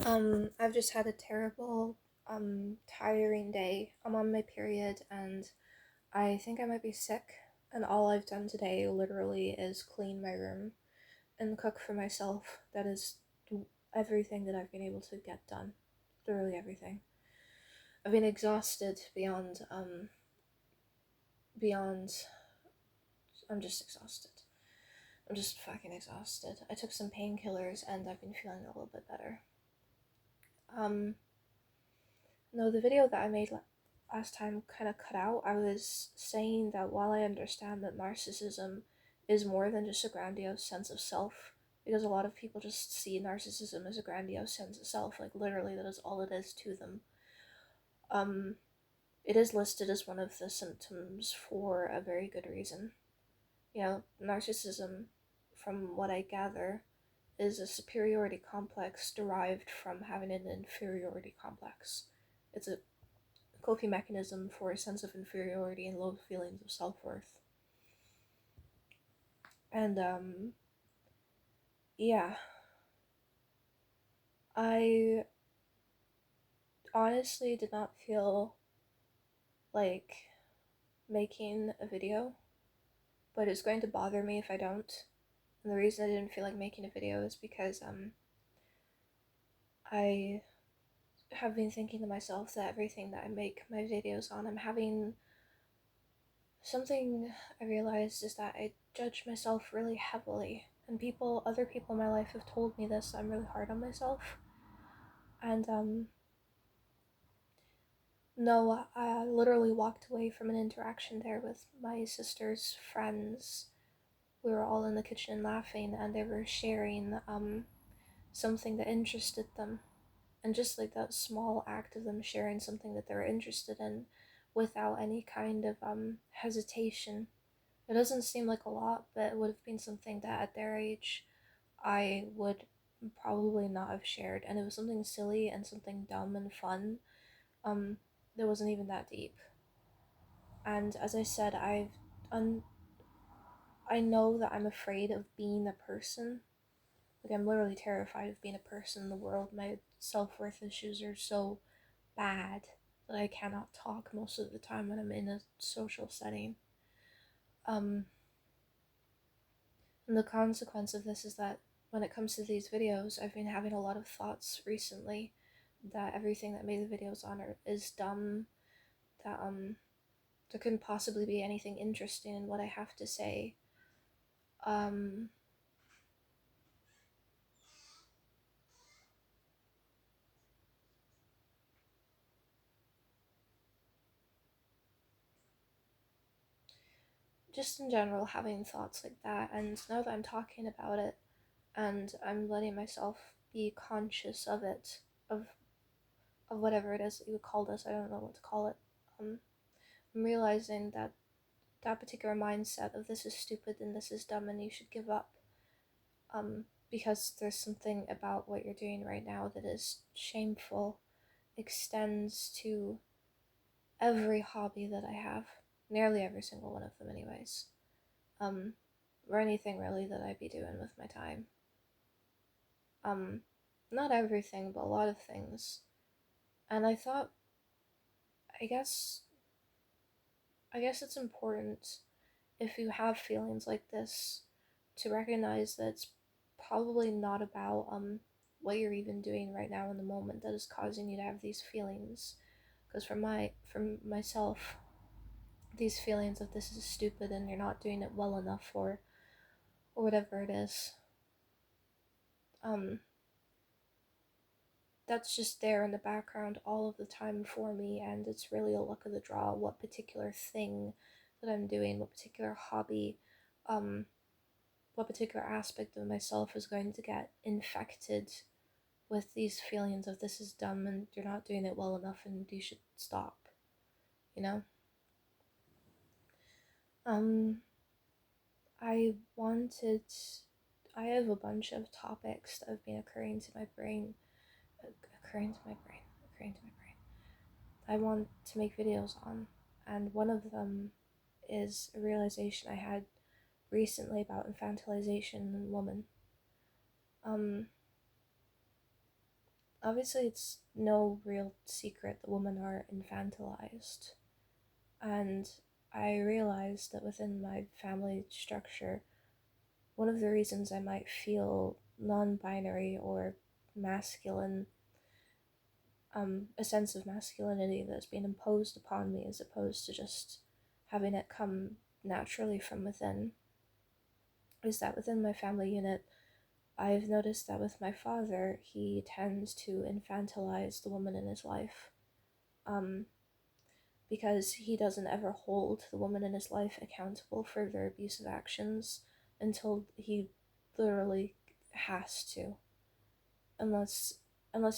I've just had a terrible, tiring day. I'm on my period and I think I might be sick. And all I've done today literally is clean my room and cook for myself. That is everything that I've been able to get done. Literally everything. I've been exhausted beyond, I'm just exhausted. I'm just fucking exhausted. I took some painkillers and I've been feeling a little bit better. Um, No, the video that I made last time kind of cut out. I was saying that while I understand that narcissism is more than just a grandiose sense of self, because a lot of people just see narcissism as a grandiose sense of self, like literally that is all it is to them. Um, it is listed as one of the symptoms for a very good reason. You know, narcissism, from what I gather, is a superiority complex derived from having an inferiority complex. It's a coping mechanism for a sense of inferiority and low feelings of self-worth. And yeah, I honestly did not feel like making a video, but it's going to bother me if I don't. And the reason I didn't feel like making a video is because I have been thinking to myself that everything that I make my videos on, I'm having something I realized is that I judge myself really heavily. And other people in my life have told me this. I'm really hard on myself. And no, I literally walked away from an interaction there with my sister's friends. We were all in the kitchen laughing, and they were sharing something that interested them, and just like that small act of them sharing something that they were interested in, without any kind of hesitation. It doesn't seem like a lot, but it would have been something that at their age I would probably not have shared, and it was something silly and something dumb and fun. Um, that wasn't even that deep. And as I said, un- I know that I'm afraid of being a person. Like I'm literally terrified of being a person in the world. My self-worth issues are so bad that I cannot talk most of the time when I'm in a social setting. Um, and the consequence of this is that when it comes to these videos, I've been having a lot of thoughts recently that everything that made the videos on is dumb, that there couldn't possibly be anything interesting in what I have to say. Um, just in general, having thoughts like that, and now that I'm talking about it and I'm letting myself be conscious of it, of whatever it is that you would call this, I don't know what to call it. I'm realizing that that particular mindset of this is stupid and this is dumb and you should give up, because there's something about what you're doing right now that is shameful, extends to every hobby that I have, nearly every single one of them, anyways. Um, or anything really that I'd be doing with my time. Um, Not everything, but a lot of things. And I thought, I guess, I guess it's important if you have feelings like this to recognize that it's probably not about what you're even doing right now in the moment that is causing you to have these feelings. Because from myself, these feelings of this is stupid and you're not doing it well enough, or whatever it is, um that's just there in the background all of the time for me, and it's really a luck of the draw what particular thing that I'm doing, what particular hobby, um what particular aspect of myself is going to get infected with these feelings of this is dumb and you're not doing it well enough and you should stop, you know? Um, I wanted. I have a bunch of topics that have been occurring to my brain. Occurring to my brain. Occurring to my brain. I want to make videos on, and one of them is a realization I had recently about infantilization in women. Um, obviously it's no real secret that women are infantilized. And I realized that within my family structure, one of the reasons I might feel non binary or masculine, a sense of masculinity that's been imposed upon me as opposed to just having it come naturally from within, is that within my family unit, I've noticed that with my father, he tends to infantilize the woman in his life. Um, because he doesn't ever hold the woman in his life accountable for their abusive actions until he literally has to. Unless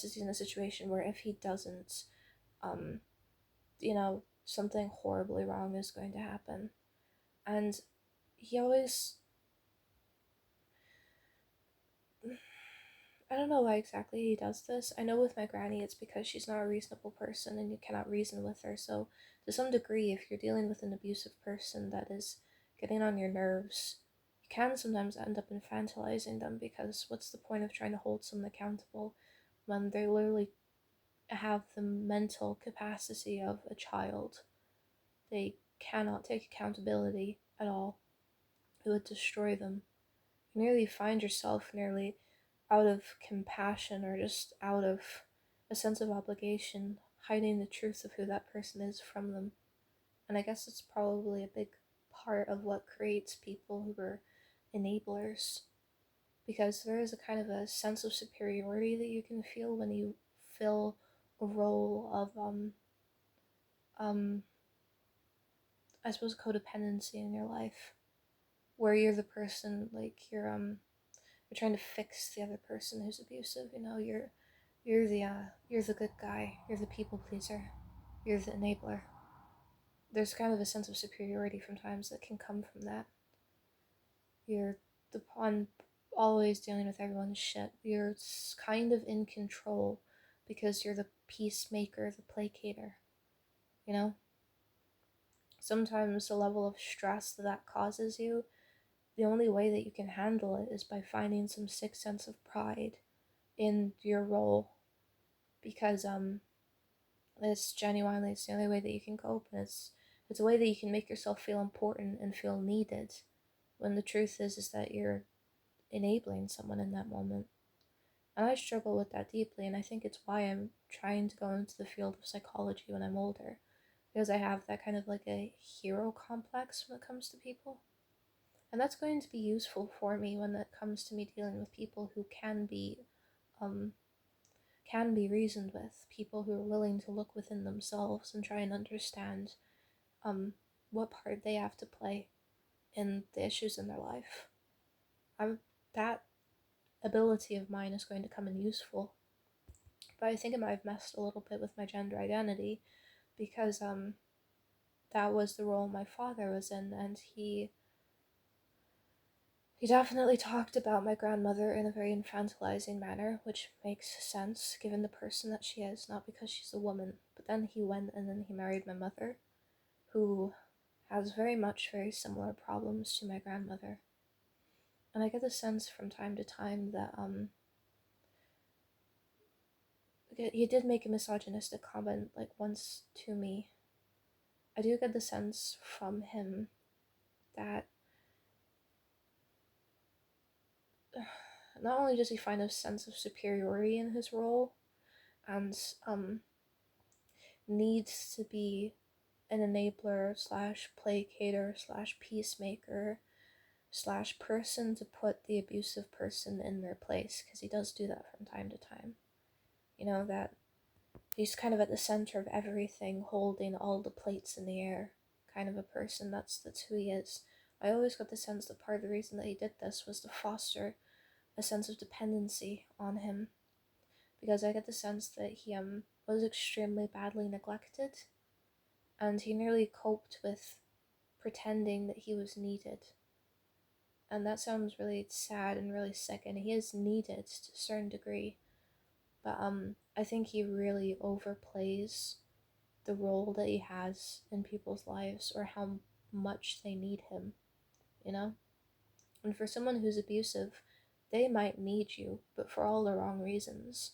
he's in a situation where if he doesn't, um, something horribly wrong is going to happen. And he always, I don't know why exactly he does this. I know with my granny it's because she's not a reasonable person and you cannot reason with her. So, to some degree, if you're dealing with an abusive person that is getting on your nerves, you can sometimes end up infantilizing them because what's the point of trying to hold someone accountable when they literally have the mental capacity of a child? They cannot take accountability at all. It would destroy them. You nearly find yourself nearly out of compassion or just out of a sense of obligation, hiding the truth of who that person is from them. And I guess it's probably a big part of what creates people who are enablers, because there is a kind of a sense of superiority that you can feel when you fill a role of um I suppose codependency in your life, where you're the person, like you're trying to fix the other person who's abusive. You're the good guy. You're the people pleaser. You're the enabler. There's kind of a sense of superiority from times that can come from that. You're the pawn, always dealing with everyone's shit. You're kind of in control because you're the peacemaker, the placater. You know. Sometimes the level of stress that causes you, the only way that you can handle it is by finding some sick sense of pride in your role, because it's the only way that you can cope, and it's a way that you can make yourself feel important and feel needed, when the truth is that you're enabling someone in that moment. And I struggle with that deeply, and I think it's why I'm trying to go into the field of psychology when I'm older, because I have that kind of like a hero complex when it comes to people. And that's going to be useful for me when it comes to me dealing with people who um can be reasoned with, people who are willing to look within themselves and try and understand um, what part they have to play in the issues in their life. I'm, that ability of mine is going to come in useful, but I think it might have messed a little bit with my gender identity, because that was the role my father was in, and he definitely talked about my grandmother in a very infantilizing manner, which makes sense given the person that she is, not because she's a woman. But then he went and then he married my mother, who has very similar problems to my grandmother. And I get the sense from time to time that he did make a misogynistic comment like once to me. I do get the sense from him that not only does he find a sense of superiority in his role and needs to be an enabler slash placater slash peacemaker slash person to put the abusive person in their place, because he does do that from time to time. That he's kind of at the center of everything, holding all the plates in the air, kind of a person. That's who he is. I always got the sense that part of the reason that he did this was to foster a sense of dependency on him, because I get the sense that he was extremely badly neglected, and he nearly coped with pretending that he was needed. And that sounds really sad and really sick, and he is needed to a certain degree, but I think he really overplays the role that he has in people's lives, or how much they need him, you know? And for someone who's abusive, they might need you, but for all the wrong reasons.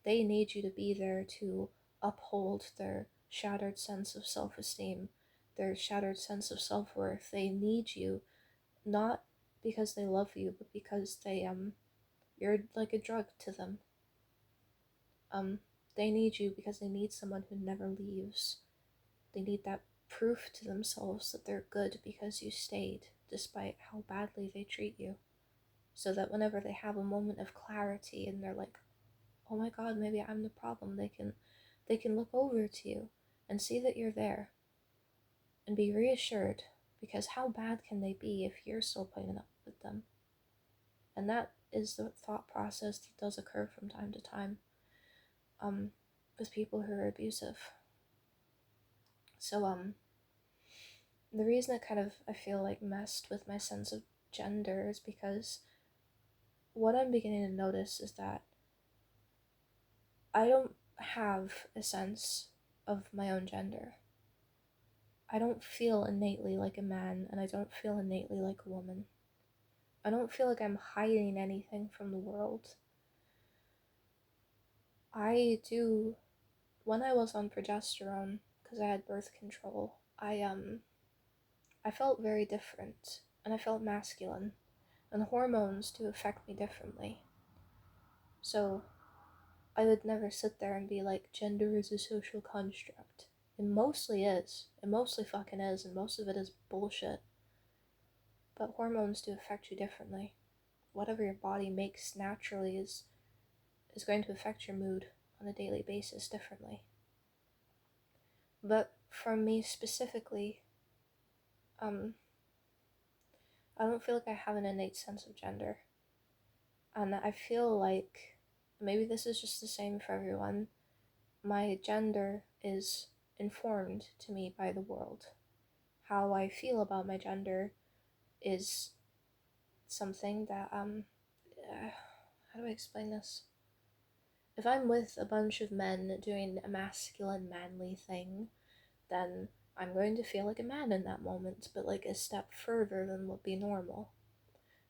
they need you to be there to uphold their shattered sense of self esteem, their shattered sense of self worth. They need you not because they love you, but because you're like a drug to them. Um, they need you because they need someone who never leaves. They need that proof to themselves that they're good because you stayed, despite how badly they treat you. So that whenever they have a moment of clarity and they're like, oh my god, maybe I'm the problem, they can look over to you and see that you're there and be reassured, because how bad can they be if you're still putting up with them? And that is the thought process that does occur from time to time, um, with people who are abusive. So, the reason it kind of, I feel like, messed with my sense of gender is because what I'm beginning to notice is that I don't have a sense of my own gender. I don't feel innately like a man, and I don't feel innately like a woman. I don't feel like I'm hiding anything from the world. I do, when I was on progesterone, because I had birth control, I felt very different, and I felt masculine, and the hormones do affect me differently. So I would never sit there and be like, gender is a social construct. It mostly is. It mostly fucking is, and most of it is bullshit. But hormones do affect you differently. Whatever your body makes naturally is going to affect your mood on a daily basis differently. But for me specifically, I don't feel like I have an innate sense of gender. And I feel like maybe this is just the same for everyone. My gender is informed to me by the world. How I feel about my gender is something that, how do I explain this? If I'm with a bunch of men doing a masculine, manly thing, then I'm going to feel like a man in that moment, but like a step further than would be normal.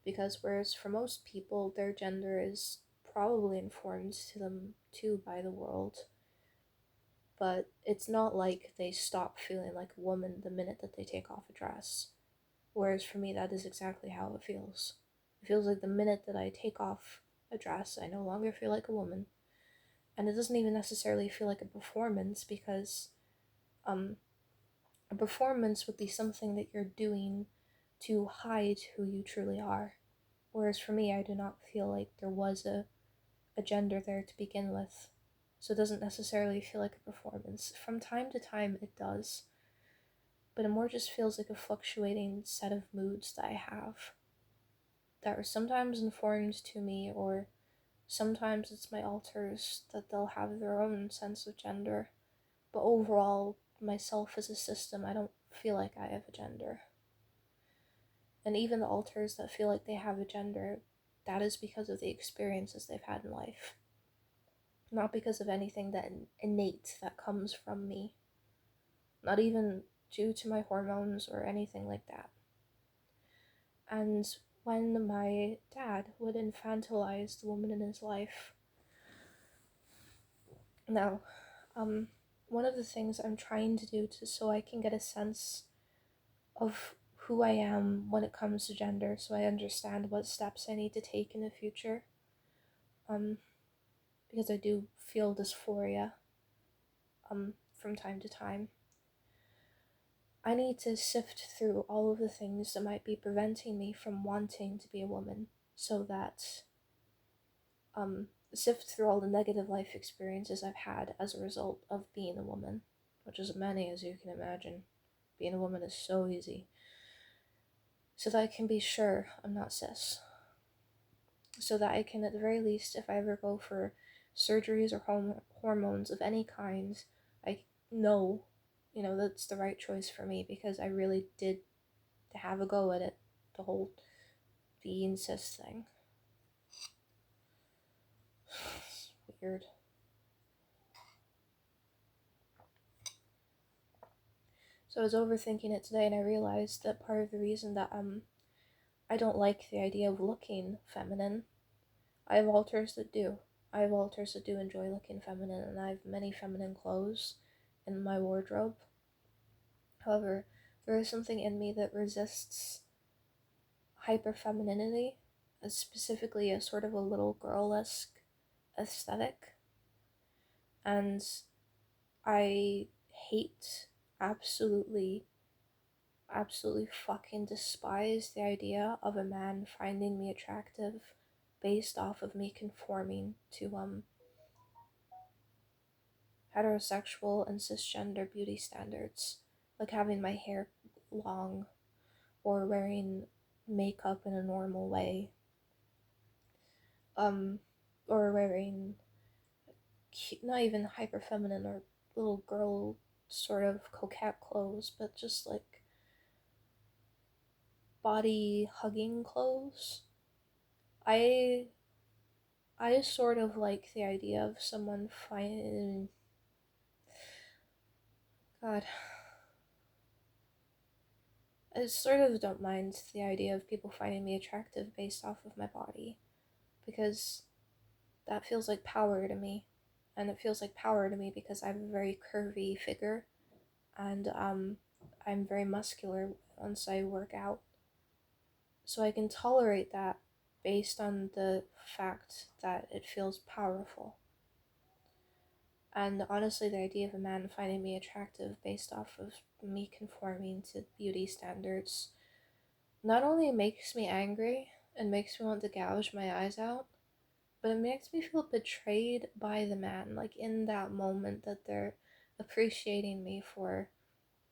Because whereas for most people, their gender is probably informed to them too by the world, but it's not like they stop feeling like a woman the minute that they take off a dress. Whereas for me, that is exactly how it feels. It feels like the minute that I take off a dress, I no longer feel like a woman. And it doesn't even necessarily feel like a performance, because a performance would be something that you're doing to hide who you truly are. Whereas for me, I do not feel like there was a gender there to begin with. So it doesn't necessarily feel like a performance. From time to time, it does. But it more just feels like a fluctuating set of moods that I have that are sometimes informed to me, or sometimes it's my alters that they'll have their own sense of gender. But overall, myself as a system, I don't feel like I have a gender. And even the alters that feel like they have a gender, that is because of the experiences they've had in life. Not because of anything that innate that comes from me. Not even due to my hormones or anything like that. And when my dad would infantilize the woman in his life, now, one of the things I'm trying to do so I can get a sense of who I am when it comes to gender, so I understand what steps I need to take in the future, because I do feel dysphoria, from time to time. I need to sift through all of the things that might be preventing me from wanting to be a woman, so that, sift through all the negative life experiences I've had as a result of being a woman, which is many, as you can imagine. Being a woman is so easy. So that I can be sure I'm not cis. So that I can, at the very least, if I ever go for surgeries or hormones of any kind, I know, that's the right choice for me, because I really did have a go at it, the whole being cis thing. It's weird. So I was overthinking it today, and I realized that part of the reason that I don't like the idea of looking feminine, I have alters that do. I also do enjoy looking feminine, and I have many feminine clothes in my wardrobe. However, there is something in me that resists hyper femininity, specifically a sort of a little girl esque aesthetic, and I hate, absolutely, absolutely fucking despise the idea of a man finding me attractive based off of me conforming to heterosexual and cisgender beauty standards, like having my hair long or wearing makeup in a normal way, um, or wearing not even hyper feminine or little girl sort of coquette clothes, but just like body hugging clothes. I I sort of like the idea of someone finding God. I sort of don't mind the idea of people finding me attractive based off of my body, because that feels like power to me. And it feels like power to me because I have a very curvy figure, and I'm very muscular once I work out. So I can tolerate that based on the fact that it feels powerful. And honestly, the idea of a man finding me attractive based off of me conforming to beauty standards not only makes me angry and makes me want to gouge my eyes out, but it makes me feel betrayed by the man. Like in that moment that they're appreciating me for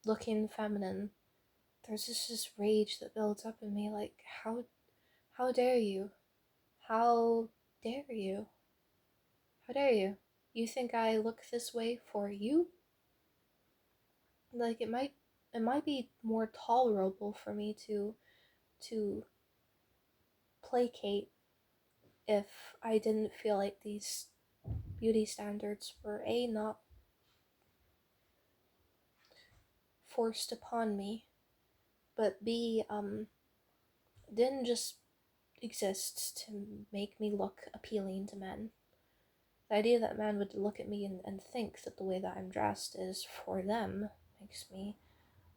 looking feminine, there's just this rage that builds up in me. Like how dare you? How dare you? How dare you? You think I look this way for you? Like it might be more tolerable for me to placate if I didn't feel like these beauty standards were A, not forced upon me, but B, didn't just exist to make me look appealing to men. The idea that man would look at me and think that the way that I'm dressed is for them makes me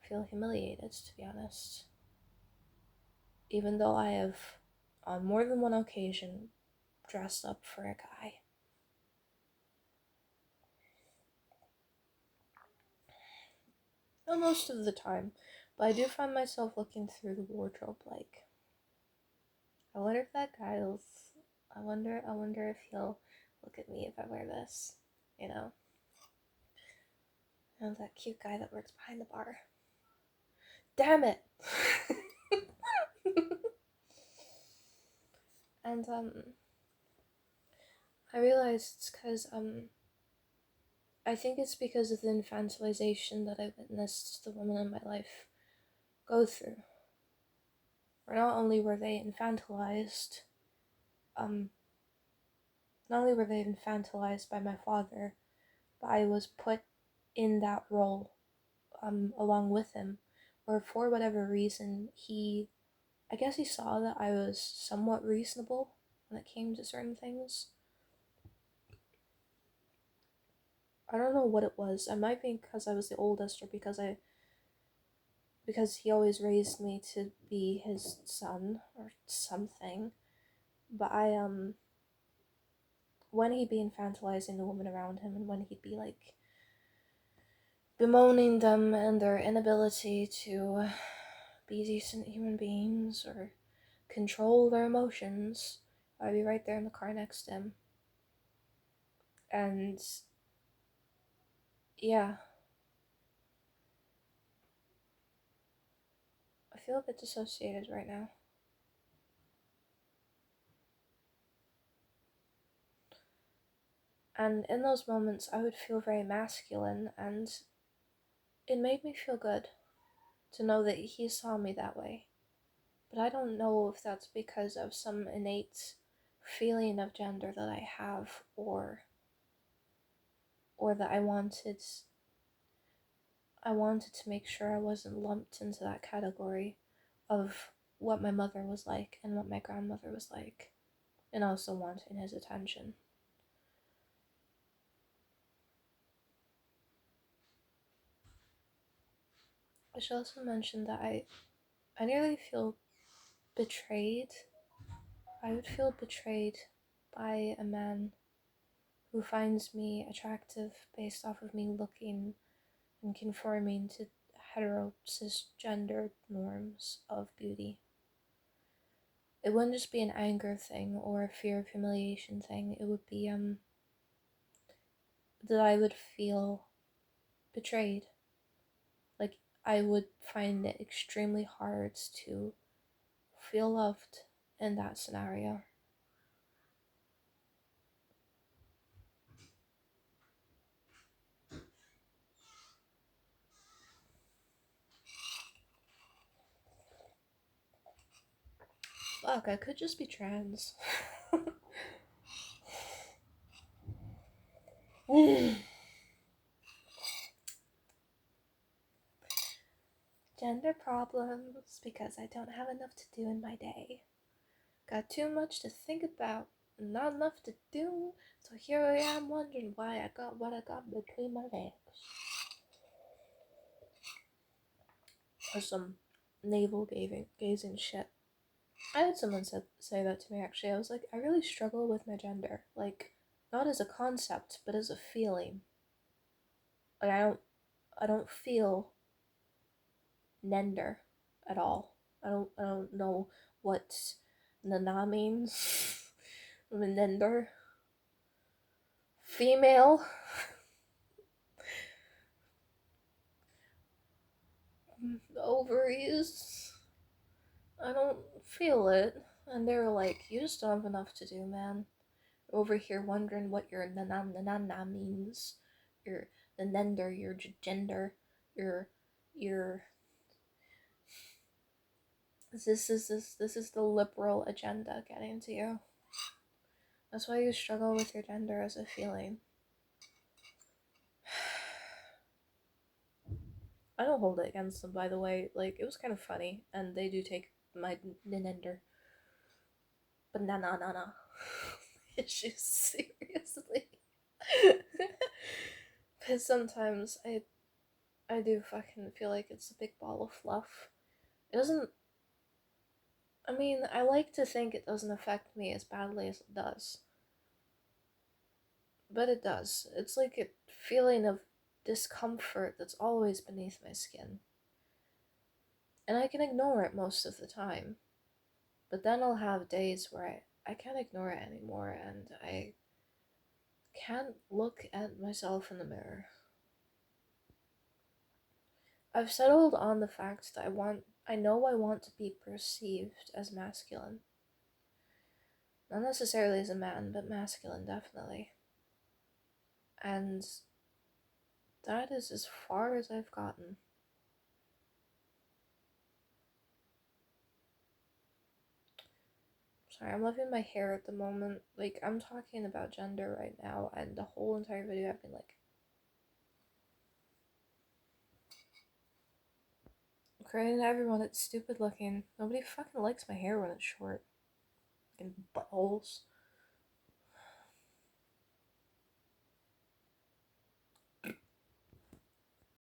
feel humiliated, to be honest. Even though I have, on more than one occasion, dressed up for a guy. Not most of the time, but I do find myself looking through the wardrobe like, I wonder if that guy will. I wonder if he'll look at me if I wear this. You know, that cute guy that works behind the bar. Damn it! And I realized it's because I think it's because of the infantilization that I witnessed the women in my life go through. Where not only were they infantilized, um, not only were they infantilized by my father, but I was put in that role, along with him, or for whatever reason, I guess he saw that I was somewhat reasonable when it came to certain things. I don't know what it was. It might be because I was the oldest, or because he always raised me to be his son or something. But when he'd be infantilizing the women around him, and when he'd be like bemoaning them and their inability to be decent human beings or control their emotions, I'd be right there in the car next to him. And yeah, I feel a bit dissociated right now. And in those moments, I would feel very masculine, and it made me feel good to know that he saw me that way. But I don't know if that's because of some innate feeling of gender that I have, or that I wanted to make sure I wasn't lumped into that category of what my mother was like and what my grandmother was like, and also wanting his attention. I should also mention that I nearly feel betrayed. I would feel betrayed by a man who finds me attractive based off of me looking and conforming to hetero cisgender norms of beauty. It wouldn't just be an anger thing or a fear of humiliation thing. It would be that I would feel betrayed. Like I would find it extremely hard to feel loved in that scenario. Fuck, I could just be trans. Gender problems because I don't have enough to do in my day. Got too much to think about and not enough to do, so here I am wondering why I got what I got between my legs. Or some navel gazing shit. I had someone say that to me actually. I was like, I really struggle with my gender. Like, not as a concept, but as a feeling. Like I don't feel nender at all. I don't know what nana means. I'm a nender. Female. Ovaries. I don't feel it. And they were like, you just don't have enough to do, man. Over here wondering what your na means. Your the nender, your gender, your this is the liberal agenda getting to you. That's why you struggle with your gender as a feeling. I don't hold it against them, by the way. Like, it was kind of funny, and they do take my nender banana issues seriously. Because sometimes I do fucking feel like it's a big ball of fluff. It doesn't. I mean, I like to think it doesn't affect me as badly as it does. But it does. It's like a feeling of discomfort that's always beneath my skin. And I can ignore it most of the time. But then I'll have days where I can't ignore it anymore and I can't look at myself in the mirror. I've settled on the fact that I know I want to be perceived as masculine. Not necessarily as a man, but masculine, definitely. And that is as far as I've gotten. Sorry, I'm loving my hair at the moment. Like, I'm talking about gender right now, and the whole entire video I've been like, crying to everyone, it's stupid looking. Nobody fucking likes my hair when it's short. Fucking buttholes.